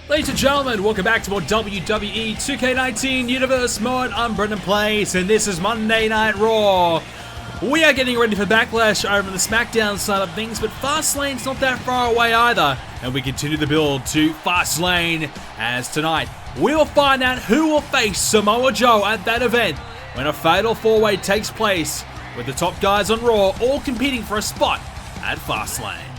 Ladies and gentlemen, welcome back to more WWE 2k19 Universe Mod. I'm BrendenPlayz, and this is Monday Night Raw. We are getting ready for Backlash over the Smackdown side of things, but Fastlane's not that far away either. And we continue the build to Fastlane, as tonight we will find out who will face Samoa Joe at that event when a fatal four-way takes place, with the top guys on Raw all competing for a spot at Fastlane.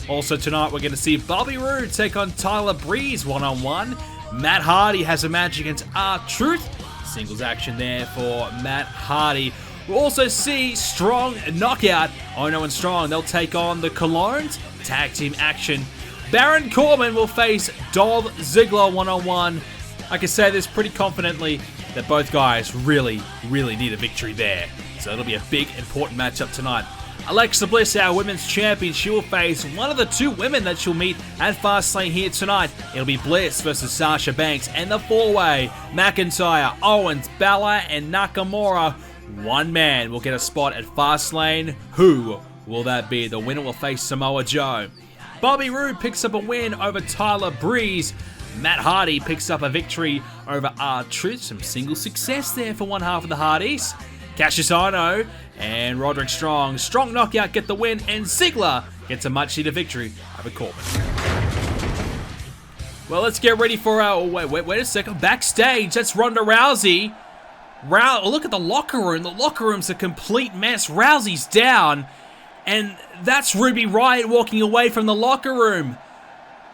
Also tonight, we're going to see Bobby Roode take on Tyler Breeze one-on-one. Matt Hardy has a match against R-Truth. Singles action there for Matt Hardy. We'll also see Strong Knockout. Ono and Strong, they'll take on the Colognes. Tag team action. Baron Corbin will face Dolph Ziggler one-on-one. I can say this pretty confidently that both guys really need a victory there. So it'll be a big, important matchup tonight. Alexa Bliss, our women's champion, she will face one of the two women that she'll meet at Fastlane here tonight. It'll be Bliss versus Sasha Banks, and the four-way, McIntyre, Owens, Balor, and Nakamura. One man will get a spot at Fastlane. Who will that be? The winner will face Samoa Joe. Bobby Roode picks up a win over Tyler Breeze. Matt Hardy picks up a victory over R-Truth. Some single success there for one half of the Hardys. Cassius Ohno and Roderick Strong. Strong Knockout get the win, and Ziggler gets a much-needed victory over Corbin. Well, let's get ready for our... Wait a second. Backstage, that's Ronda Rousey. Look at the locker room. The locker room's a complete mess. Rousey's down, and that's Ruby Riott walking away from the locker room.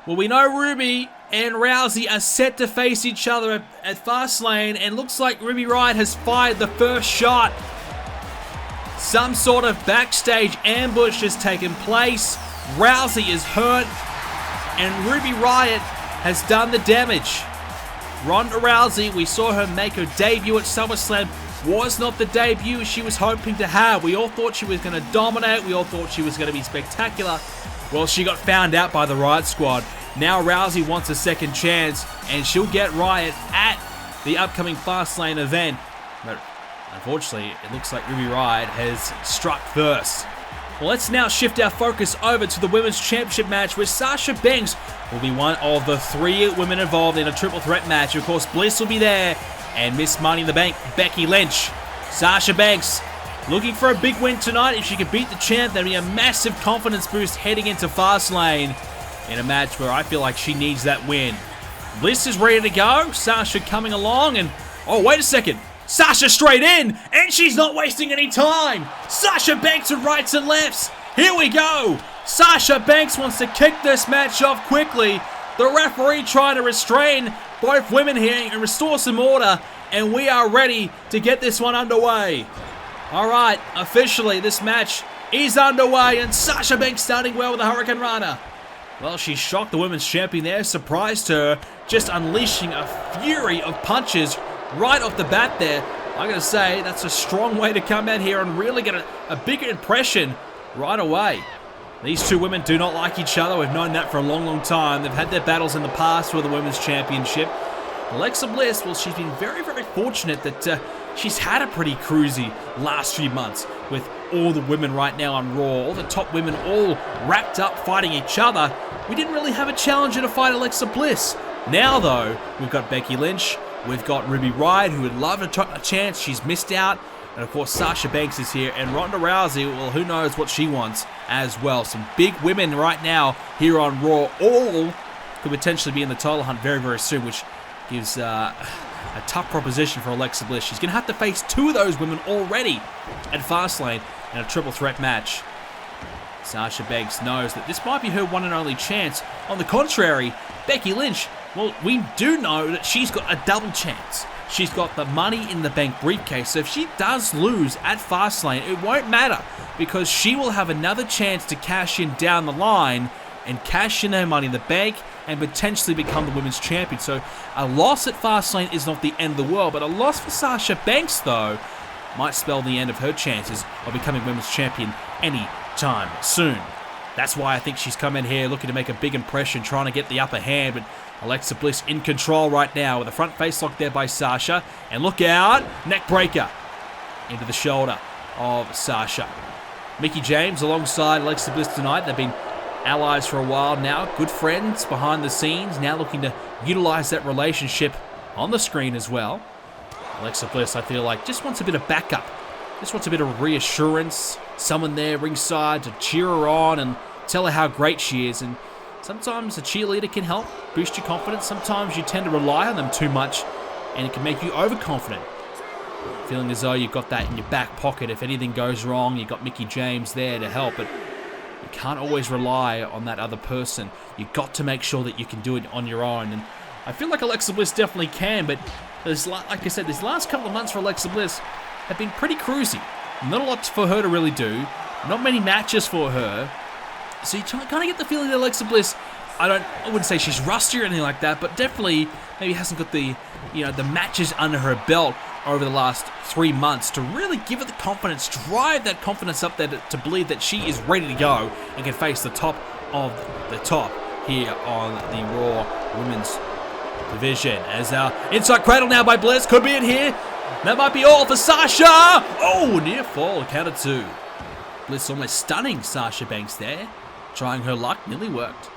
Well, we know Ruby and Rousey are set to face each other at Fastlane, and looks like Ruby Riott has fired the first shot. Some sort of backstage ambush has taken place. Rousey is hurt, and Ruby Riott has done the damage. Ronda Rousey, we saw her make her debut at SummerSlam, was not the debut she was hoping to have. We all thought she was going to dominate. We all thought she was going to be spectacular. Well, she got found out by the Riot Squad. Now Rousey wants a second chance, and she'll get Riott at the upcoming Fastlane event. But unfortunately, it looks like Ruby Riott has struck first. Well, let's now shift our focus over to the Women's Championship match, where Sasha Banks will be one of the three women involved in a triple threat match. Of course, Bliss will be there, and Miss Money in the Bank, Becky Lynch. Sasha Banks looking for a big win tonight. If she can beat the champ, that'll be a massive confidence boost heading into Fastlane in a match where I feel like she needs that win. Bliss is ready to go. Sasha coming along, and oh, wait a second. Sasha straight in, and she's not wasting any time. Sasha Banks with rights and lefts. Here we go. Sasha Banks wants to kick this match off quickly. The referee trying to restrain both women here and restore some order, and we are ready to get this one underway. All right, officially this match is underway, and Sasha Banks starting well with a Hurricane Rana. Well, she shocked the women's champion there, surprised her, just unleashing a fury of punches right off the bat there. I gotta say, that's a strong way to come out here and really get a bigger impression right away. These two women do not like each other. We've known that for a long time. They've had their battles in the past for the women's championship. Alexa Bliss, well, she's been very fortunate that she's had a pretty cruisy last few months with all the women right now on Raw, all the top women all wrapped up fighting each other. We didn't really have a challenger to fight Alexa Bliss. Now, though, we've got Becky Lynch, we've got Ruby Riott, who would love a chance. She's missed out. And, of course, Sasha Banks is here. And Ronda Rousey, well, who knows what she wants as well. Some big women right now here on Raw. All could potentially be in the title hunt very soon, which gives a tough proposition for Alexa Bliss. She's going to have to face two of those women already at Fastlane in a triple threat match. Sasha Banks knows that this might be her one and only chance. On the contrary, Becky Lynch, well, we do know that she's got a double chance. She's got the Money in the Bank briefcase, so if she does lose at Fastlane, it won't matter, because she will have another chance to cash in down the line and cash in her Money in the Bank and potentially become the women's champion. So a loss at Fastlane is not the end of the world, but a loss for Sasha Banks, though, might spell the end of her chances of becoming women's champion anytime soon. That's why I think she's come in here looking to make a big impression, trying to get the upper hand, but Alexa Bliss in control right now with a front face lock there by Sasha. And look out, neck breaker into the shoulder of Sasha. Mickie James alongside Alexa Bliss tonight. They've been allies for a while now, good friends behind the scenes, now looking to utilize that relationship on the screen as well. Alexa Bliss, I feel like, just wants a bit of backup, just wants a bit of reassurance, someone there ringside to cheer her on and tell her how great she is. And sometimes a cheerleader can help boost your confidence. Sometimes you tend to rely on them too much and it can make you overconfident, feeling as though you've got that in your back pocket. If anything goes wrong, you've got Mickie James there to help, but you can't always rely on that other person. You've got to make sure that you can do it on your own. And I feel like Alexa Bliss definitely can, but like I said, these last couple of months for Alexa Bliss have been pretty cruisy. Not a lot for her to really do. Not many matches for her. So you kind of get the feeling that Alexa Bliss, I wouldn't say she's rusty or anything like that, but definitely maybe hasn't got the matches under her belt over the last 3 months to really give her the confidence, drive that confidence up there to believe that she is ready to go and can face the top of the top here on the Raw Women's Division. As our inside cradle now by Bliss, could be it here. That might be all for Sasha. Oh, near fall, counter 2. Bliss almost stunning Sasha Banks there, trying her luck, nearly worked.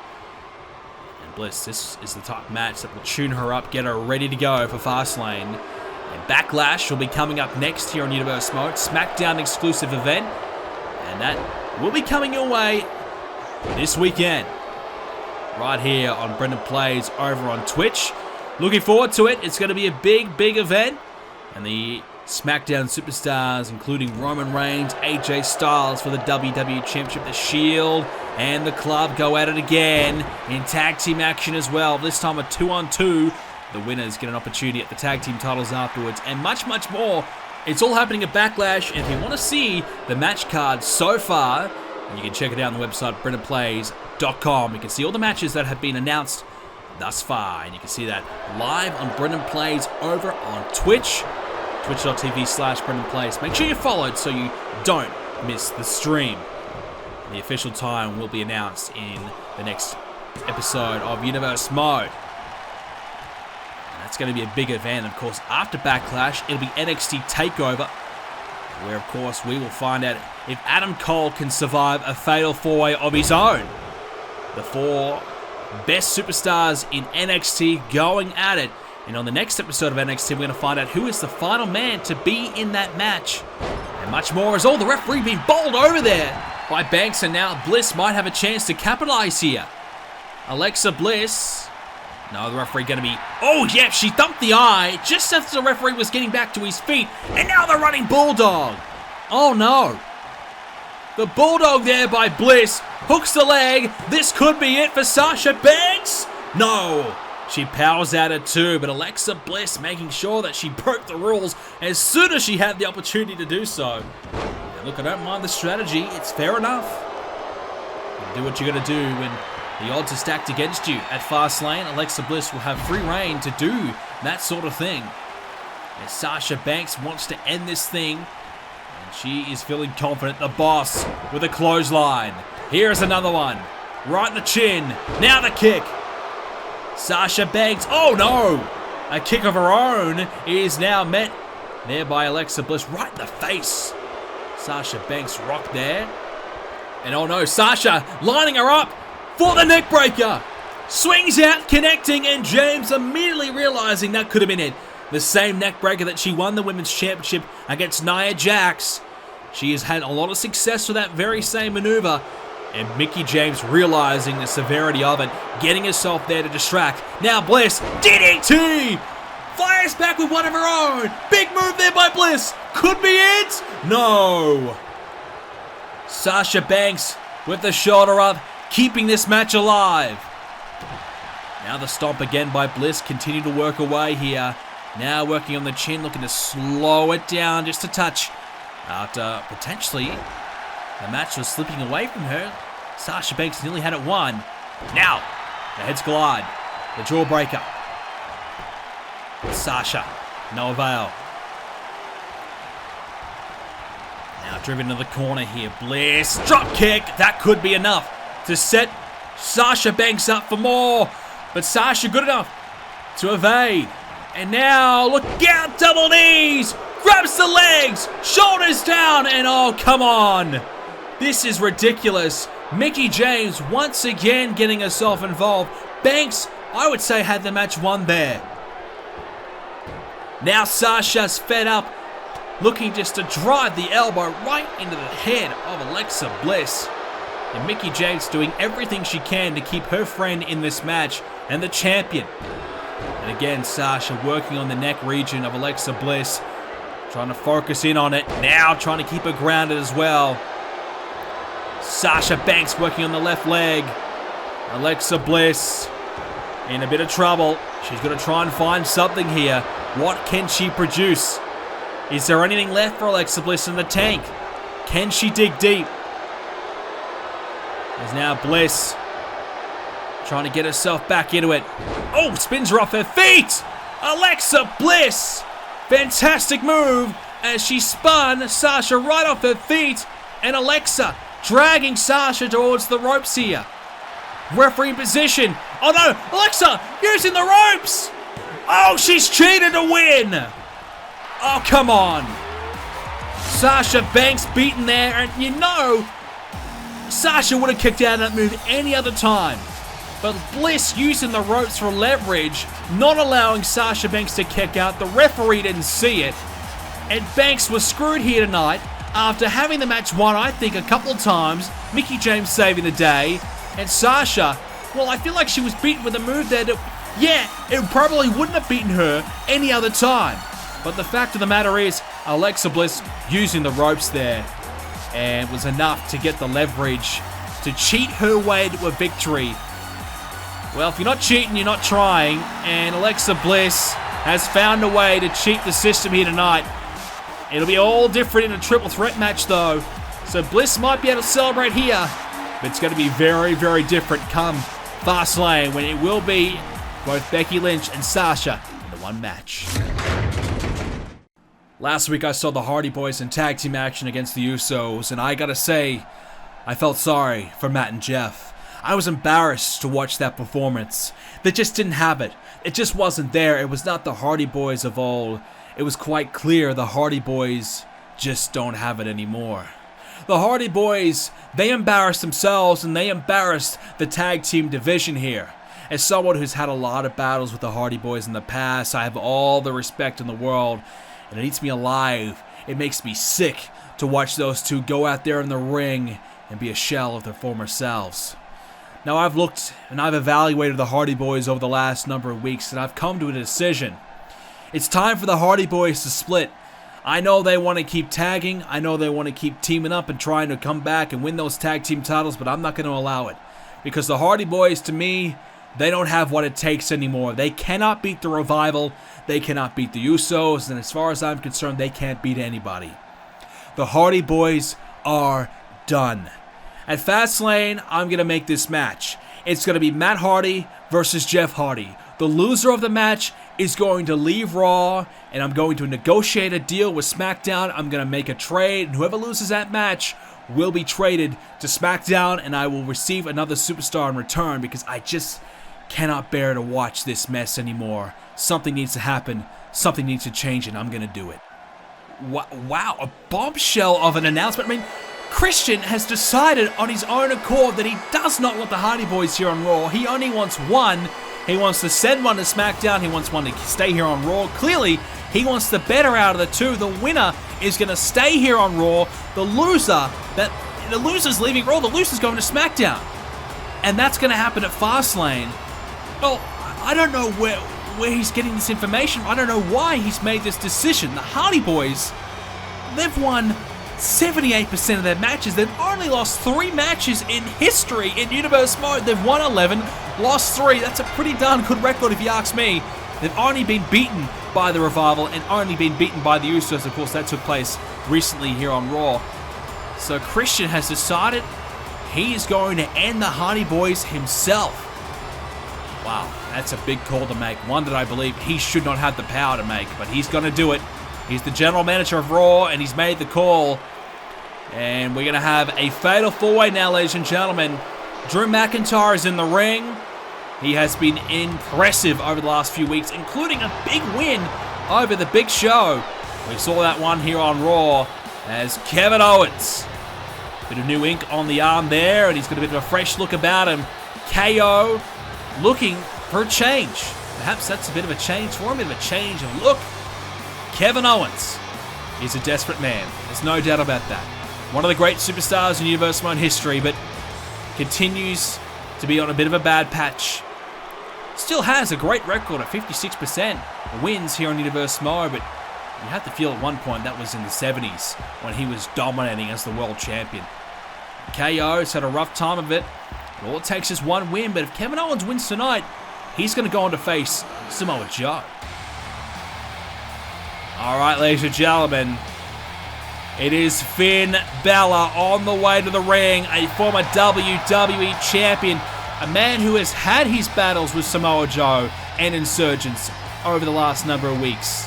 And Bliss, this is the type of match that will tune her up, get her ready to go for Fastlane. And Backlash will be coming up next here on Universe Mode, Smackdown exclusive event, and that will be coming your way this weekend, right here on BrendenPlayz over on Twitch. Looking forward to it. It's going to be a big event, and the SmackDown superstars, including Roman Reigns, AJ Styles for the WWE Championship, The Shield, and the Club go at it again in tag team action as well. This time a 2-on-2. The winners get an opportunity at the tag team titles afterwards, and much more. It's all happening at Backlash, and if you want to see the match card so far, you can check it out on the website, BrendenPlayz.com. You can see all the matches that have been announced thus far, and you can see that live on BrendenPlayz over on Twitch, twitch.tv/BrendenPlayz. Make sure you're followed so you don't miss the stream. The official time will be announced in the next episode of Universe Mode. It's going to be a big event. Of course, after Backlash, it'll be NXT TakeOver, where, of course, we will find out if Adam Cole can survive a fatal four-way of his own. The 4 best superstars in NXT going at it. And on the next episode of NXT, we're going to find out who is the final man to be in that match. And much more, as all the referee being bowled over there by Banks, and now Bliss might have a chance to capitalize here. Alexa Bliss... No, the referee going to be... Oh, yeah, she thumped the eye just as the referee was getting back to his feet. And now they're running Bulldog. Oh, no. The Bulldog there by Bliss hooks the leg. This could be it for Sasha Banks. No. She powers at it too, but Alexa Bliss making sure that she broke the rules as soon as she had the opportunity to do so. And look, I don't mind the strategy. It's fair enough. You do what you're going to do when... the odds are stacked against you at Fastlane. Alexa Bliss will have free reign to do that sort of thing. As Sasha Banks wants to end this thing, and she is feeling confident. The boss with a clothesline. Here's another one. Right in the chin. Now the kick. Sasha Banks. Oh no! A kick of her own is now met there by Alexa Bliss. Right in the face. Sasha Banks rocked there. And oh no, Sasha lining her up for the neckbreaker. Swings out, connecting, and James immediately realizing that could have been it. The same neckbreaker that she won the Women's Championship against Nia Jax. She has had a lot of success with that very same maneuver. And Mickie James realizing the severity of it, getting herself there to distract. Now Bliss, DDT! Fires back with one of her own. Big move there by Bliss. Could be it? No. Sasha Banks with the shoulder up, keeping this match alive. Now the stomp again by Bliss. Continue to work away here. Now working on the chin, looking to slow it down just a touch. After potentially the match was slipping away from her, Sasha Banks nearly had it won. Now the heads collide. The jawbreaker. Sasha, no avail. Now driven into the corner here. Bliss. Drop kick. That could be enough to set Sasha Banks up for more. But Sasha good enough to evade. And now, look out, double knees. Grabs the legs. Shoulders down. And oh, come on. This is ridiculous. Mickie James once again getting herself involved. Banks, I would say, had the match won there. Now Sasha's fed up, looking just to drive the elbow right into the head of Alexa Bliss. And Mickie James doing everything she can to keep her friend in this match and the champion. And again, Sasha working on the neck region of Alexa Bliss, trying to focus in on it. Now trying to keep her grounded as well. Sasha Banks working on the left leg. Alexa Bliss in a bit of trouble. She's going to try and find something here. What can she produce? Is there anything left for Alexa Bliss in the tank? Can she dig deep? There's now Bliss trying to get herself back into it. Oh, spins her off her feet! Alexa Bliss! Fantastic move as she spun Sasha right off her feet. And Alexa dragging Sasha towards the ropes here. Referee position. Oh no, Alexa using the ropes! Oh, she's cheated to win! Oh, come on. Sasha Banks beaten there, and you know, Sasha would have kicked out of that move any other time. But Bliss using the ropes for leverage, not allowing Sasha Banks to kick out. The referee didn't see it. And Banks was screwed here tonight after having the match won, I think, a couple of times. Mickie James saving the day. And Sasha, well, I feel like she was beaten with a move there that, yeah, it probably wouldn't have beaten her any other time. But the fact of the matter is, Alexa Bliss using the ropes there and was enough to get the leverage to cheat her way to a victory. Well, if you're not cheating, you're not trying. And Alexa Bliss has found a way to cheat the system here tonight. It'll be all different in a triple threat match, though. So Bliss might be able to celebrate here. But it's going to be very, very different come Fastlane, when it will be both Becky Lynch and Sasha in the one match. Last week I saw the Hardy Boys in tag team action against the Usos, and I gotta say, I felt sorry for Matt and Jeff. I was embarrassed to watch that performance. They just didn't have it. It just wasn't there. It was not the Hardy Boys of old. It was quite clear the Hardy Boys just don't have it anymore. The Hardy Boys, they embarrassed themselves and they embarrassed the tag team division here. As someone who's had a lot of battles with the Hardy Boys in the past, I have all the respect in the world, and it eats me alive. It makes me sick to watch those two go out there in the ring and be a shell of their former selves. Now, I've looked and I've evaluated the Hardy Boys over the last number of weeks, and I've come to a decision. It's time for the Hardy Boys to split. I know they want to keep tagging. I know they want to keep teaming up and trying to come back and win those tag team titles, but I'm not going to allow it. Because the Hardy Boys, to me, they don't have what it takes anymore. They cannot beat the Revival. They cannot beat the Usos. And as far as I'm concerned, they can't beat anybody. The Hardy Boys are done. At Fastlane, I'm going to make this match. It's going to be Matt Hardy versus Jeff Hardy. The loser of the match is going to leave Raw, and I'm going to negotiate a deal with Smackdown. I'm going to make a trade, and whoever loses that match will be traded to Smackdown, and I will receive another superstar in return, because I just cannot bear to watch this mess anymore. Something needs to happen. Something needs to change, and I'm going to do it. Wow, a bombshell of an announcement. I mean, Christian has decided on his own accord that he does not want the Hardy Boys here on Raw. He only wants one. He wants to send one to SmackDown. He wants one to stay here on Raw. Clearly, he wants the better out of the two. The winner is going to stay here on Raw. The loser's leaving Raw. The loser's going to SmackDown. And that's going to happen at Fastlane. Well, I don't know where he's getting this information. I don't know why he's made this decision. The Hardy Boys, they've won 78% of their matches. They've only lost 3 matches in history in Universe Mode. They've won 11, lost 3. That's a pretty darn good record if you ask me. They've only been beaten by the Revival and only been beaten by the Usos. Of course, that took place recently here on Raw. So Christian has decided he is going to end the Hardy Boys himself. Wow, that's a big call to make. One that I believe he should not have the power to make, but he's going to do it. He's the general manager of Raw, and he's made the call. And we're going to have a fatal 4-way now, ladies and gentlemen. Drew McIntyre is in the ring. He has been impressive over the last few weeks, including a big win over the Big Show. We saw that one here on Raw as Kevin Owens. Bit of new ink on the arm there, and he's got a bit of a fresh look about him. KO looking for a change. Perhaps that's a bit of a change for him, a bit of a change of look. Kevin Owens is a desperate man. There's no doubt about that. One of the great superstars in Universe Mode history, but continues to be on a bit of a bad patch. Still has a great record at 56% wins here on Universe Mode, but you have to feel at one point that was in the 70s when he was dominating as the world champion. KO's had a rough time of it. All it takes is one win, but if Kevin Owens wins tonight, he's going to go on to face Samoa Joe. Alright, ladies and gentlemen, it is Finn Balor on the way to the ring, a former WWE champion, a man who has had his battles with Samoa Joe and Insurgents over the last number of weeks.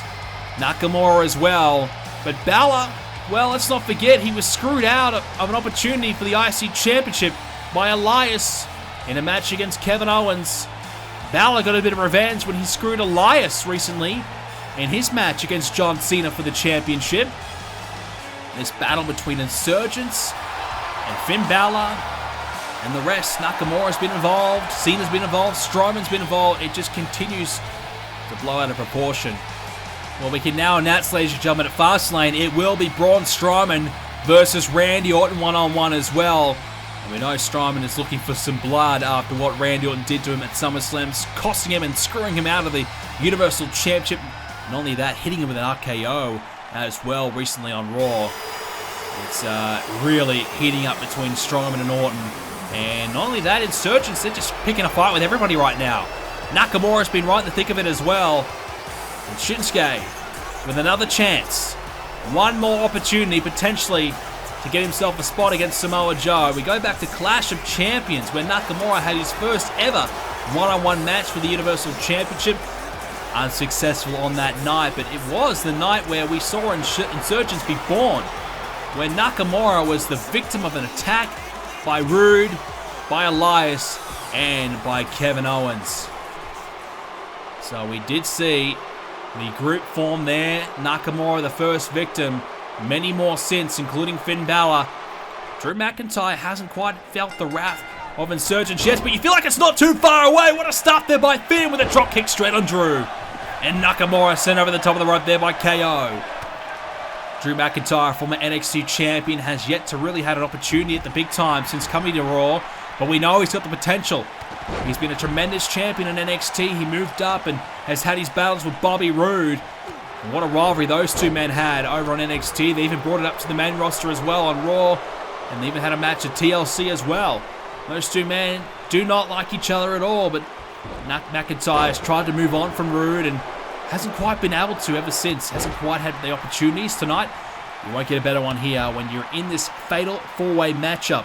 Nakamura as well, but Balor, well, let's not forget he was screwed out of an opportunity for the IC Championship by Elias in a match against Kevin Owens. Balor got a bit of revenge when he screwed Elias recently in his match against John Cena for the championship. This battle between Insurgents and Finn Balor and the rest. Nakamura's been involved, Cena's been involved, Strowman's been involved. It just continues to blow out of proportion. Well, we can now announce, ladies and gentlemen, at Fastlane, it will be Braun Strowman versus Randy Orton one-on-one as well. And we know Strowman is looking for some blood after what Randy Orton did to him at SummerSlam, costing him and screwing him out of the Universal Championship. Not only that, hitting him with an RKO as well recently on Raw. It's really heating up between Strowman and Orton. And not only that, Insurgents, they're just picking a fight with everybody right now. Nakamura's been right in the thick of it as well. And Shinsuke with another chance. One more opportunity potentially to get himself a spot against Samoa Joe. We go back to Clash of Champions where Nakamura had his first ever one-on-one match for the Universal Championship. Unsuccessful on that night, but it was the night where we saw Insurgents be born, where Nakamura was the victim of an attack by Rude, by Elias, and by Kevin Owens. So we did see the group form there. Nakamura, the first victim. Many more since, including Finn Balor. Drew McIntyre hasn't quite felt the wrath of Insurgents yet, but you feel like it's not too far away. What a start there by Finn with a drop kick straight on Drew. And Nakamura sent over the top of the rope there by KO. Drew McIntyre, former NXT champion, has yet to really had an opportunity at the big time since coming to Raw, but we know he's got the potential. He's been a tremendous champion in NXT. He moved up and has had his battles with Bobby Roode. And what a rivalry those two men had over on NXT. They even brought it up to the main roster as well on Raw, and they even had a match at TLC as well. Those two men do not like each other at all, but McIntyre has tried to move on from Roode and hasn't quite been able to ever since. Hasn't quite had the opportunities tonight. You won't get a better one here when you're in this fatal 4-way matchup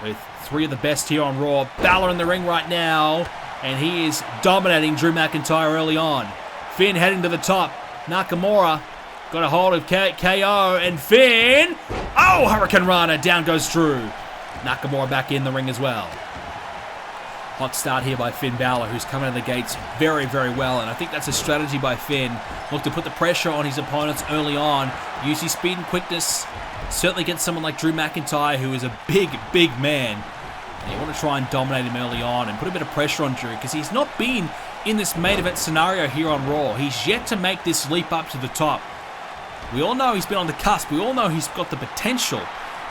with three of the best here on Raw. Balor in the ring right now, and he is dominating Drew McIntyre early on. Finn heading to the top. Nakamura got a hold of KO, and Finn. Oh, Hurricane Rana. Down goes Drew. Nakamura back in the ring as well. Hot start here by Finn Balor, who's coming out of the gates very, very well. And I think that's a strategy by Finn. Look to put the pressure on his opponents early on. Use his speed and quickness. Certainly against someone like Drew McIntyre, who is a big, big man. And you want to try and dominate him early on and put a bit of pressure on Drew, because he's not been in this main event scenario here on Raw. He's yet to make this leap up to the top. We all know he's been on the cusp. We all know he's got the potential.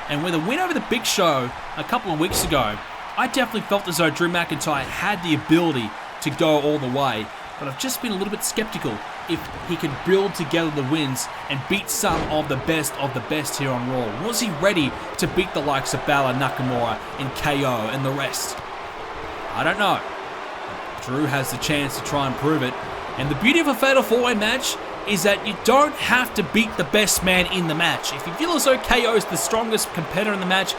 And with a win over the Big Show a couple of weeks ago, I definitely felt as though Drew McIntyre had the ability to go all the way. But I've just been a little bit skeptical if he can build together the wins and beat some of the best here on Raw. Was he ready to beat the likes of Balor, Nakamura, and KO and the rest? I don't know. Drew has the chance to try and prove it. And the beauty of a Fatal 4-Way match is that you don't have to beat the best man in the match. If you feel as though KO is the strongest competitor in the match,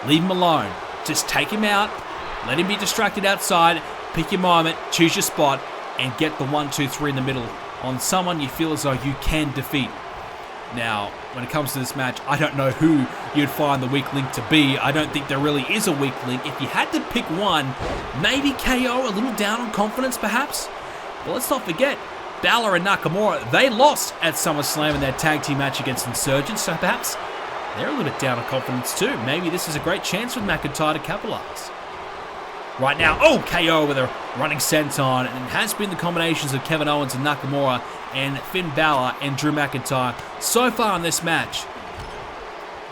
leave him alone. Just take him out, let him be distracted outside, pick your moment, choose your spot, and get the 1, 2, 3 in the middle on someone you feel as though you can defeat. Now, when it comes to this match, I don't know who you'd find the weak link to be. I don't think there really is a weak link. If you had to pick one, maybe KO, a little down on confidence perhaps. But let's not forget, Balor and Nakamura, they lost at SummerSlam in their tag team match against Insurgents, so perhaps they're a little bit down on confidence too. Maybe this is a great chance with McIntyre to capitalize. Right now, oh, KO with a running senton, and it has been the combinations of Kevin Owens and Nakamura and Finn Balor and Drew McIntyre so far in this match.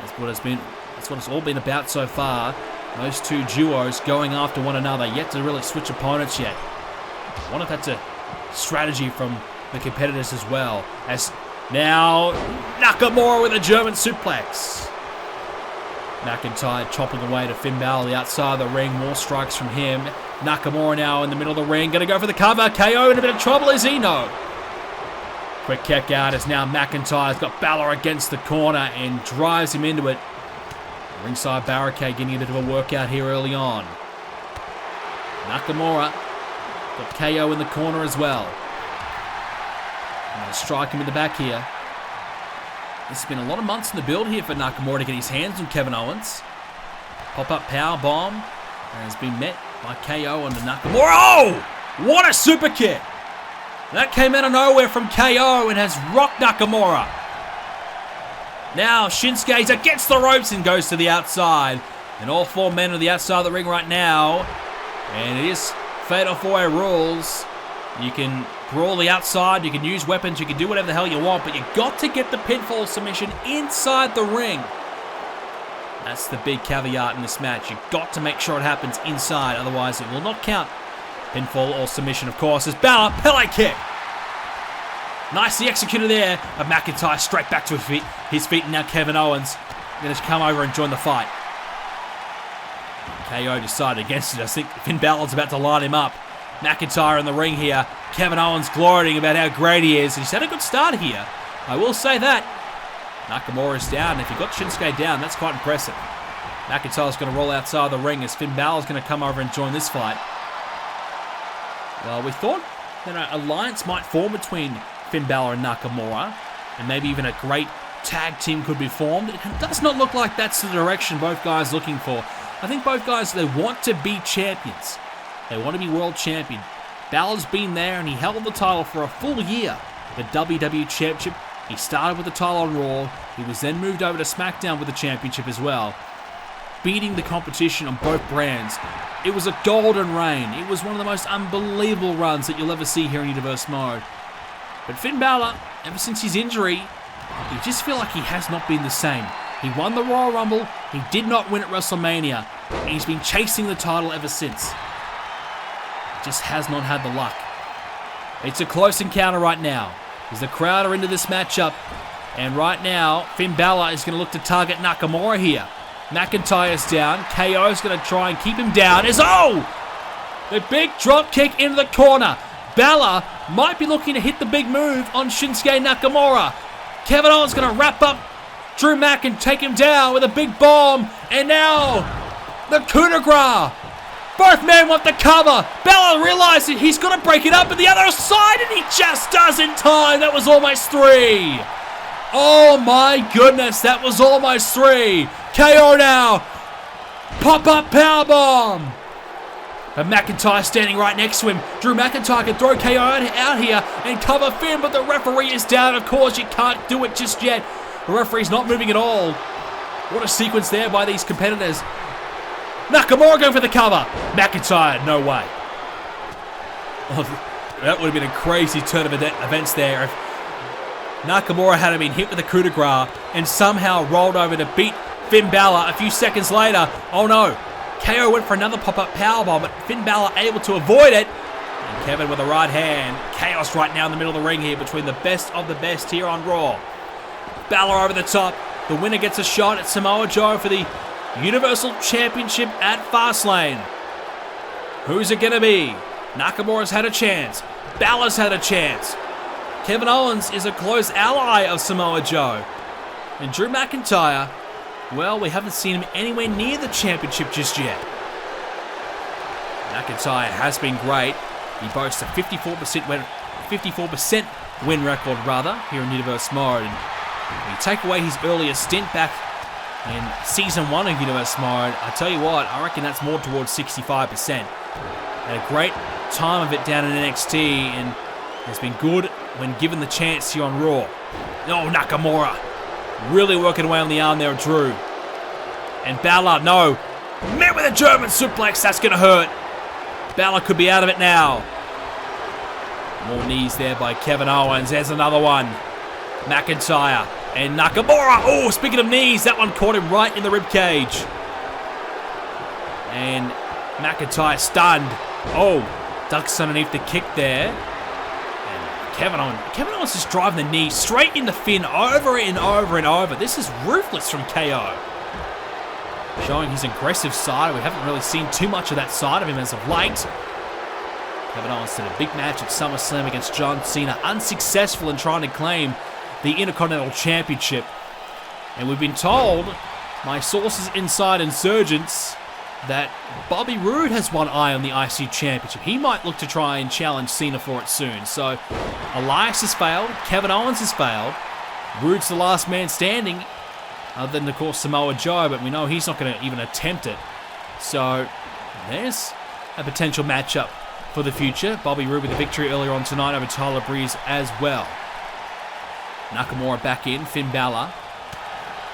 That's what it's all been about so far. Those two duos going after one another, yet to really switch opponents yet. I wonder if that's a strategy from the competitors as well. As now, Nakamura with a German suplex. McIntyre chopping away to Finn Balor, the outside of the ring. More strikes from him. Nakamura now in the middle of the ring. Going to go for the cover. KO in a bit of trouble, is he? No. Quick kick out as now McIntyre's got Balor against the corner and drives him into it. Ringside barricade getting a bit of a workout here early on. Nakamura got KO in the corner as well. Going to strike him in the back here. This has been a lot of months in the build here for Nakamura to get his hands on Kevin Owens. Pop-up power bomb has been met by KO and Nakamura. Oh! What a super kick! That came out of nowhere from KO and has rocked Nakamura. Now Shinsuke's against the ropes and goes to the outside. And all four men are the outside of the ring right now. And it is Fatal 4-Way rules. You can brawl the outside, you can use weapons, you can do whatever the hell you want, but you've got to get the pinfall submission inside the ring. That's the big caveat in this match. You've got to make sure it happens inside, otherwise it will not count. Pinfall or submission, of course, as Balor, Pele kick. Nicely executed there, but McIntyre straight back to his feet, and now Kevin Owens going to come over and join the fight. KO decided against it. I think Finn Balor's about to line him up. McIntyre in the ring here. Kevin Owens glorying about how great he is. He's had a good start here. I will say that. Nakamura's down. If you got Shinsuke down, that's quite impressive. McIntyre's going to roll outside the ring as Finn Balor's going to come over and join this fight. Well, we thought that an alliance might form between Finn Balor and Nakamura, and maybe even a great tag team could be formed. It does not look like that's the direction both guys are looking for. I think both guys, they want to be champions. They want to be world champion. Balor's been there and he held the title for a full year. The WWE Championship, he started with the title on Raw. He was then moved over to Smackdown with the championship as well. Beating the competition on both brands. It was a golden reign. It was one of the most unbelievable runs that you'll ever see here in Universe Mode. But Finn Balor, ever since his injury, you just feel like he has not been the same. He won the Royal Rumble, he did not win at WrestleMania, and he's been chasing the title ever since. Just has not had the luck. It's a close encounter right now, as the crowd are into this matchup, and right now, Finn Balor is going to look to target Nakamura here. McIntyre's down, KO's going to try and keep him down, the big drop kick into the corner. Balor might be looking to hit the big move on Shinsuke Nakamura. Kevin Owens going to wrap up Drew Mac and take him down with a big bomb. And now, the coup de grace. Both men want the cover. Balor realizes he's got to break it up at the other side, and he just does in time. That was almost 3. Oh my goodness, that was almost 3. KO now. Pop-up powerbomb. But McIntyre standing right next to him. Drew McIntyre can throw KO out here and cover Finn, but the referee is down. Of course, you can't do it just yet. The referee's not moving at all. What a sequence there by these competitors. Nakamura going for the cover. McIntyre, no way. Oh, that would have been a crazy turn of events there if Nakamura had been hit with a coup de grace and somehow rolled over to beat Finn Balor a few seconds later. Oh no. KO went for another pop-up powerbomb, but Finn Balor able to avoid it. And Kevin with the right hand. Chaos right now in the middle of the ring here between the best of the best here on Raw. Balor over the top. The winner gets a shot at Samoa Joe for the Universal Championship at Fastlane. Who's it going to be? Nakamura's had a chance. Balor's had a chance. Kevin Owens is a close ally of Samoa Joe. And Drew McIntyre, well, we haven't seen him anywhere near the championship just yet. McIntyre has been great. He boasts a 54% win record here in Universe Mode. You take away his earlier stint back in Season 1 of Universe Mode, I tell you what, I reckon that's more towards 65%. Had a great time of it down in NXT, and has been good when given the chance here on Raw. Oh, Nakamura. Really working away on the arm there of Drew. And Balor, no. Met with a German suplex, that's going to hurt. Balor could be out of it now. More knees there by Kevin Owens. There's another one. McIntyre and Nakamura. Oh, speaking of knees, that one caught him right in the ribcage. And McIntyre stunned. Oh, ducks underneath the kick there. And Kevin Owens just driving the knee straight in the Finn over and over and over. This is ruthless from KO. Showing his aggressive side. We haven't really seen too much of that side of him as of late. Kevin Owens did a big match at SummerSlam against John Cena, unsuccessful in trying to claim the Intercontinental Championship. And we've been told, my sources inside Insurgents, that Bobby Roode has one eye on the IC Championship. He might look to try and challenge Cena for it soon. So, Elias has failed, Kevin Owens has failed, Roode's the last man standing, other than, of course, Samoa Joe, but we know he's not going to even attempt it. So, there's a potential matchup for the future. Bobby Roode with a victory earlier on tonight over Tyler Breeze as well. Nakamura back in. Finn Balor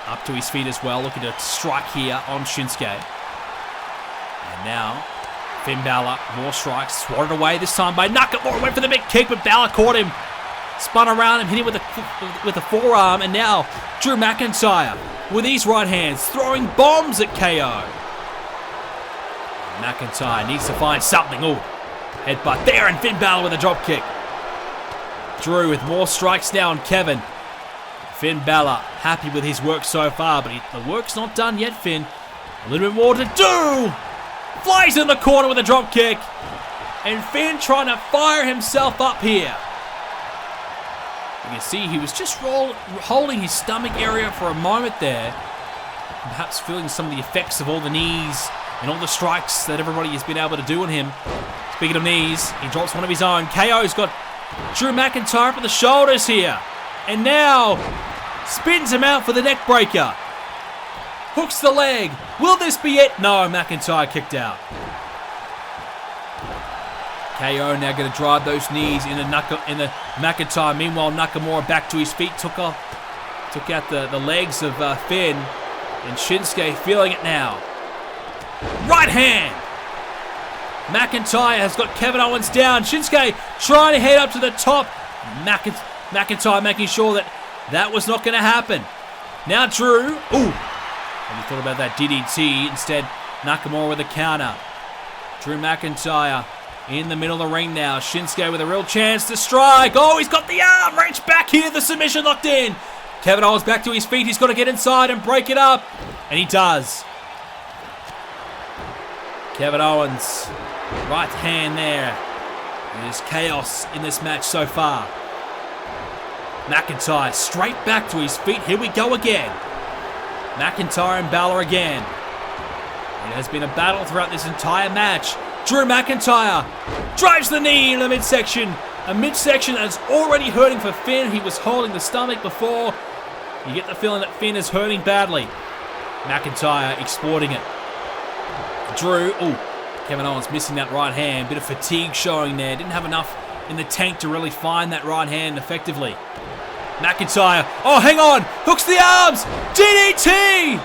up to his feet as well, looking to strike here on Shinsuke. And now, Finn Balor, more strikes, swatted away this time by Nakamura. Went for the big kick, but Balor caught him. Spun around him, hit him with a forearm, and now Drew McIntyre with his right hands, throwing bombs at KO. McIntyre needs to find something. Oh, headbutt there, and Finn Balor with a drop kick. Drew with more strikes now on Kevin. Finn Balor happy with his work so far, but the work's not done yet, Finn. A little bit more to do. Flies in the corner with a drop kick. And Finn trying to fire himself up here. You can see he was just holding his stomach area for a moment there. Perhaps feeling some of the effects of all the knees and all the strikes that everybody has been able to do on him. Speaking of knees, he drops one of his own. KO's got Drew McIntyre up with the shoulders here. And now spins him out for the neck breaker. Hooks the leg. Will this be it? No, McIntyre kicked out. KO now going to drive those knees in the McIntyre. Meanwhile, Nakamura back to his feet. Took out the legs of Finn. And Shinsuke feeling it now. Right hand. McIntyre has got Kevin Owens down. Shinsuke trying to head up to the top. McIntyre making sure that was not going to happen. Now Drew. Ooh. And he thought about that DDT. Instead, Nakamura with a counter. Drew McIntyre in the middle of the ring now. Shinsuke with a real chance to strike. Oh, he's got the arm. Reach back here. The submission locked in. Kevin Owens back to his feet. He's got to get inside and break it up. And he does. Kevin Owens. Right hand there. There's chaos in this match so far. McIntyre straight back to his feet. Here we go again. McIntyre and Balor again. It has been a battle throughout this entire match. Drew McIntyre drives the knee in the midsection. A midsection that's already hurting for Finn. He was holding the stomach before. You get the feeling that Finn is hurting badly. McIntyre exploiting it. Drew, Kevin Owens missing that right hand. Bit of fatigue showing there. Didn't have enough in the tank to really find that right hand effectively. McIntyre, hang on, hooks the arms, DDT!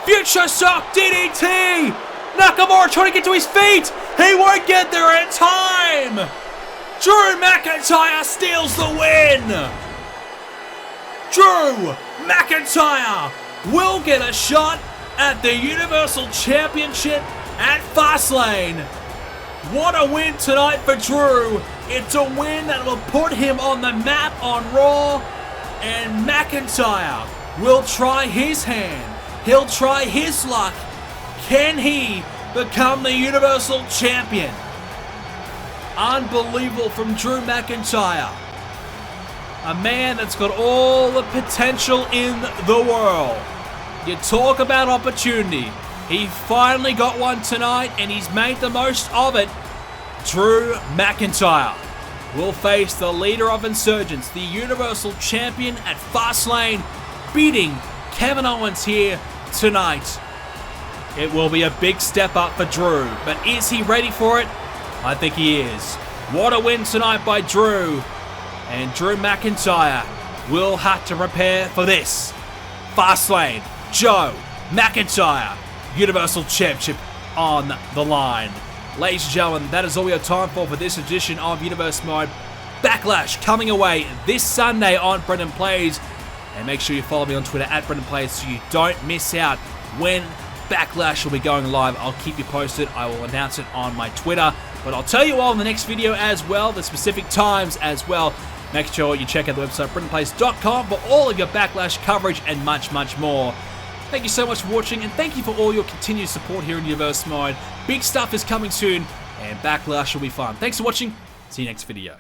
Future Shock DDT! Nakamura trying to get to his feet! He won't get there in time! Drew McIntyre steals the win! Drew McIntyre will get a shot at the Universal Championship at Fastlane. What a win tonight for Drew. It's a win that will put him on the map on Raw. And McIntyre will try his hand. He'll try his luck. Can he become the Universal Champion? Unbelievable from Drew McIntyre. A man that's got all the potential in the world. You talk about opportunity. He finally got one tonight and he's made the most of it. Drew McIntyre will face the leader of Insurgents, the Universal Champion at Fastlane beating Kevin Owens here tonight. It will be a big step up for Drew, but is he ready for it? I think he is. What a win tonight by Drew. And Drew McIntyre will have to prepare for this. Fastlane, Joe McIntyre, Universal Championship on the line. Ladies and gentlemen, that is all we have time for this edition of Universe Mode. Backlash coming away this Sunday on BrendenPlayz. And make sure you follow me on Twitter at BrendenPlayz so you don't miss out when Backlash will be going live. I'll keep you posted. I will announce it on my Twitter. But I'll tell you all in the next video as well, the specific times as well. Make sure you check out the website BrendenPlayz.com for all of your Backlash coverage and much, much more. Thank you so much for watching, and thank you for all your continued support here in Universe Mode. Big stuff is coming soon, and Backlash will be fun. Thanks for watching. See you next video.